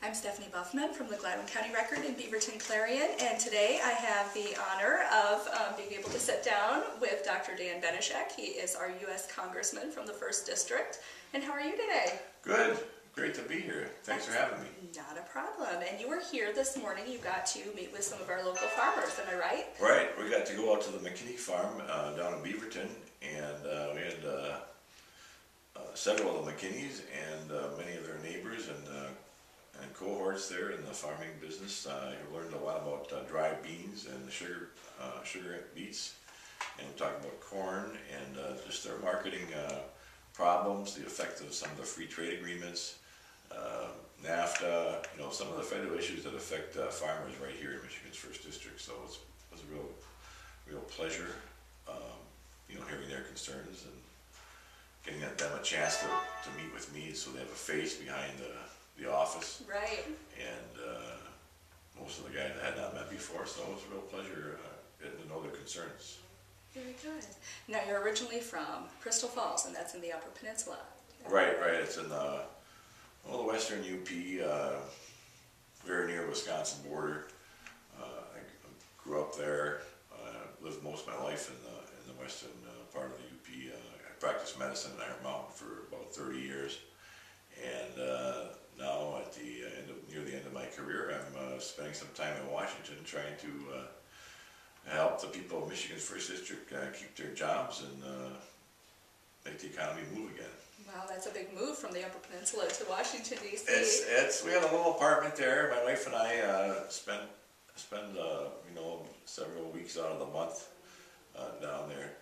I'm Stephanie Buffman from the Gladwin County Record in Beaverton Clarion, and today I have the honor of being able to sit down with Dr. Benishek. He is our U.S. Congressman from the 1st District. And how are you today? Good. Great to be here. Thanks for having me. Not a problem. And you were here this morning. You got to meet with some of our local farmers, am I right? Right. We got to go out to the McKinney farm down in Beaverton, and we had several of the McKinneys and many of their neighbors and cohorts there in the farming business. I learned a lot about dried beans and sugar beets, and we talked about corn and just their marketing problems, the effect of some of the free trade agreements, NAFTA, some of the federal issues that affect farmers right here in Michigan's 1st District. So it was a real pleasure, hearing their concerns and getting them a chance to meet with me, so they have a face behind the office. Right. And most of the guys I had not met before, so it was a real pleasure getting to know their concerns. Very good. Now, you're originally from Crystal Falls, and that's in the Upper Peninsula. Right. It's in the western UP, very near the Wisconsin border. I grew up there. Lived most of my life in the western part of the UP. I practiced medicine in Iron Mountain for about 30 years, and now at near the end of my career, I'm spending some time in Washington trying to help the people of Michigan's 1st District keep their jobs and make the economy move again. Wow, that's a big move from the Upper Peninsula to Washington, D.C. We had a little apartment there. My wife and I spend several weeks out of the month down there.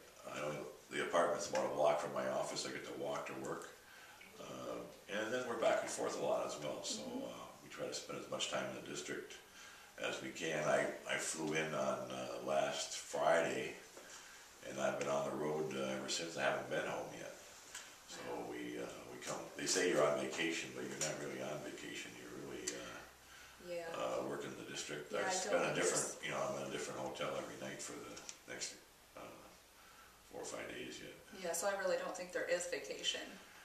The apartment's about a block from my office. I get to walk to work. And then we're back and forth a lot as well. So we try to spend as much time in the district as we can. I flew in on last Friday, and I've been on the road ever since. I haven't been home yet. So we come. They say you're on vacation, but you're not really on vacation. You're really working the district. Yeah, I'm in a different hotel every night for the next 4 or 5 days yet. Yeah, so I really don't think there is vacation.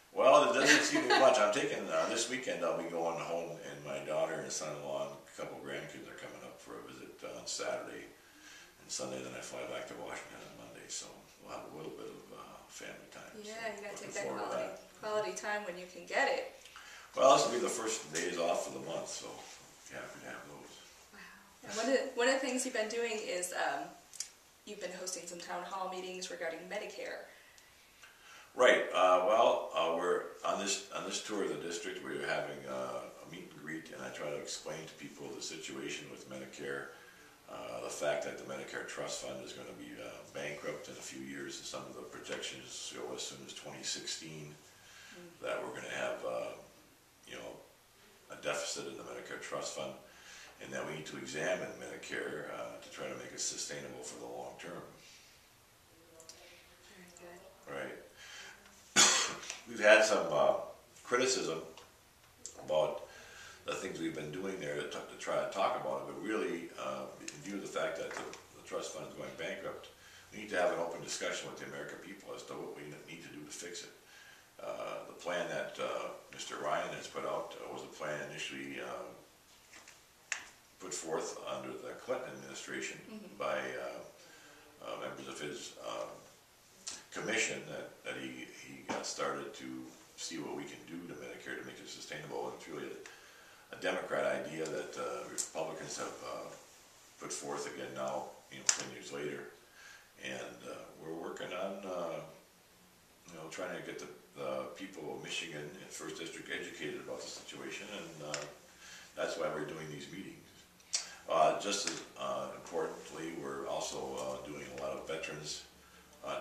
Well, it doesn't seem to be much. I'm taking this weekend. I'll be going home, and my daughter and son-in-law and a couple grandkids are coming up for a visit on Saturday and Sunday. Then I fly back to Washington on Monday, so we'll have a little bit of family time. Yeah, so you got to take that quality time when you can get it. Well, this will be the first days off of the month, so happy to have those. Wow. And one of the things you've been doing is you've been hosting some town hall meetings regarding Medicare. Right. We're on this tour of the district. We're having a meet and greet, and I try to explain to people the situation with Medicare, the fact that the Medicare Trust Fund is going to be bankrupt in a few years, and some of the projections show as soon as 2016 that we're going to have a deficit in the Medicare Trust Fund, and that we need to examine Medicare to try to make it sustainable for the long term. Very good. Right. We've had some criticism about the things we've been doing there to try to talk about it, but really, in view of the fact that the trust fund is going bankrupt, we need to have an open discussion with the American people as to what we need to do to fix it. The plan that Mr. Ryan has put out was a plan initially put forth under the Clinton administration by members of his commission that he got started to see what we can do to Medicare to make it sustainable. And it's really a Democrat idea that Republicans have put forth again now, 10 years later. And we're working on trying to get the people of Michigan and 1st District educated about the situation, and that's why we're doing these meetings. Just as importantly, we're also doing a lot of veterans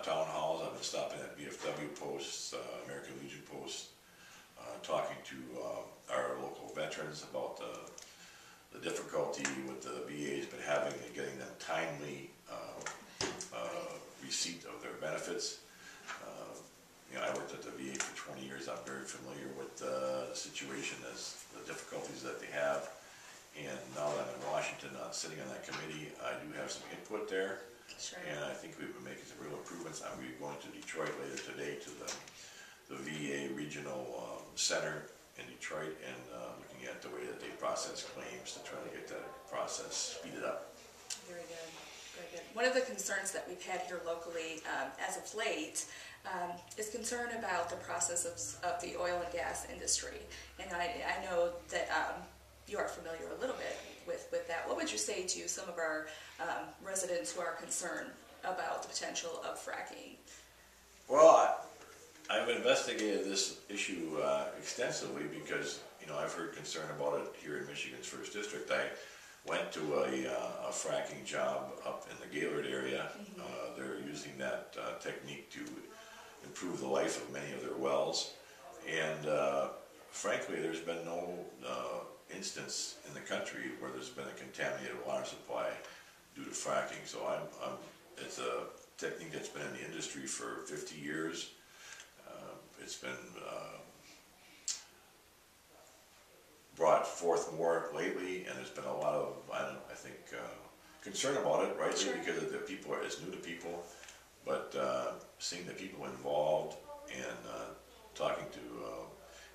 town halls. I've been stopping at VFW posts, American Legion posts, talking to our local veterans about the difficulty with the VA has been having in getting them timely receipt of their benefits. I worked at the VA for 20 years. I'm very familiar with the situation, the difficulties that they have. And now that I'm in Washington, sitting on that committee, I do have some input there. Sure. And I think we've been making some real improvements. I'm going to Detroit later today to the VA Regional Center Detroit, and looking at the way that they process claims to try to get that process speeded up. Very good, very good. One of the concerns that we've had here locally as of late is concern about the process of the oil and gas industry. And I know that you are familiar a little bit with that. What would you say to some of our residents who are concerned about the potential of fracking? Well, I've investigated this issue extensively because, you know, I've heard concern about it here in Michigan's 1st District. I went to a fracking job up in the Gaylord area. They're using that technique to improve the life of many of their wells. And frankly, there's been no instance in the country where there's been a contaminated water supply due to fracking. So it's a technique that's been in the industry for 50 years. It's been brought forth more lately, and there's been a lot of, I think, concern about it, rightly, Sure. because the people it's new to people. But seeing the people involved and talking to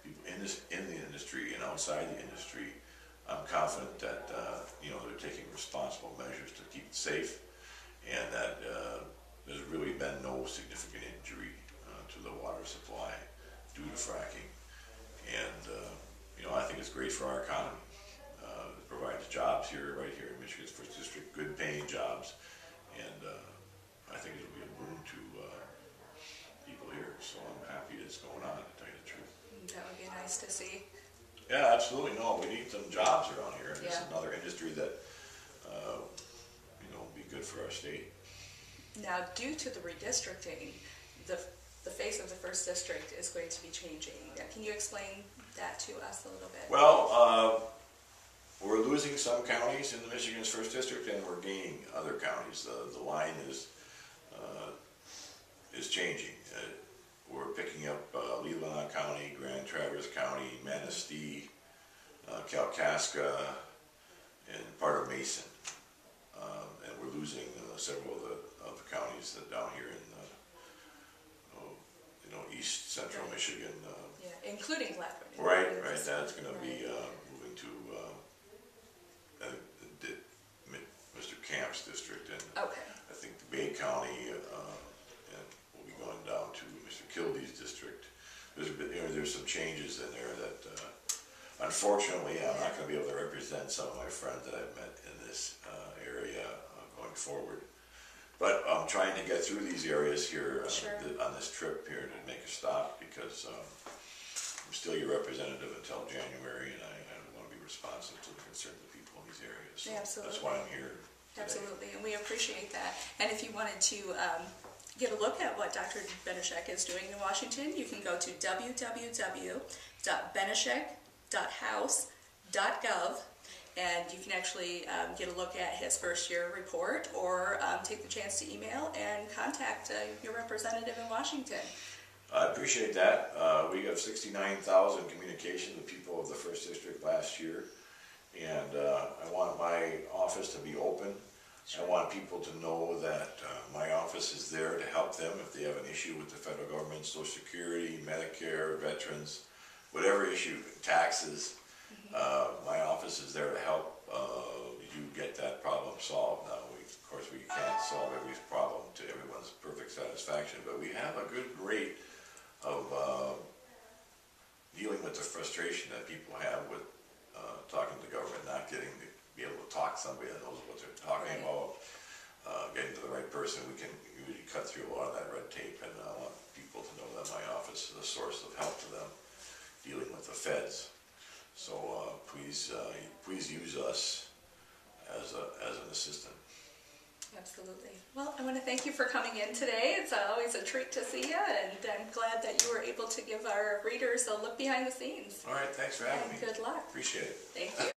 people in the industry and outside the industry, I'm confident that you know, they're taking responsible measures to keep it safe, and that there's really been no significant injury to the water supply due to fracking. And you know, I think it's great for our economy. It provides jobs here, right here in Michigan's 1st District, good paying jobs, and I think it'll be a boon to people here. So I'm happy it's going on, to tell you the truth. That would be nice to see. Yeah, absolutely. No, we need some jobs around here. This is Yeah. another industry that you know, will be good for our state. Now, due to the redistricting, the face of the 1st District is going to be changing. Can you explain that to us a little bit? Well, we're losing some counties in the Michigan's 1st District, and we're gaining other counties. The line is changing. We're picking up Leelanau County, Grand Traverse County, Manistee, Kalkaska, and part of Mason. And we're losing several of the counties that down here in you know, east central Michigan. Yeah, including Lackland. Right. That's going to be moving to Mr. Camp's district, and I think the Bay County, and we'll be going down to Mr. Kildee's district. There's some changes in there that, unfortunately, I'm not going to be able to represent some of my friends that I've met in this area going forward. But I'm trying to get through these areas here on this trip here to make a stop, because I'm still your representative until January, and I want to be responsive to the concerns of people in these areas. So Absolutely. that's why I'm here today. Absolutely, and we appreciate that. And if you wanted to get a look at what Dr. Benishek is doing in Washington, you can go to www.benishek.house.gov, and you can actually get a look at his 1st year report, or take the chance to email and contact your representative in Washington. I appreciate that. We have 69,000 communications with people of the 1st District last year, and I want my office to be open. Sure. I want people to know that my office is there to help them if they have an issue with the federal government, Social Security, Medicare, veterans, whatever issue, taxes. My office is there to help you get that problem solved. Now, of course, we can't solve every problem to everyone's perfect satisfaction, but we have a good rate of dealing with the frustration that people have with talking to the government, not getting to be able to talk to somebody that knows what they're talking about, getting to the right person. We can usually cut through a lot of that red tape, and I want people to know that my office is a source of help to them dealing with the feds. So please use us as an assistant. Absolutely. Well, I want to thank you for coming in today. It's always a treat to see you, and I'm glad that you were able to give our readers a look behind the scenes. All right, thanks for having me. Good luck. Appreciate it. Thank you.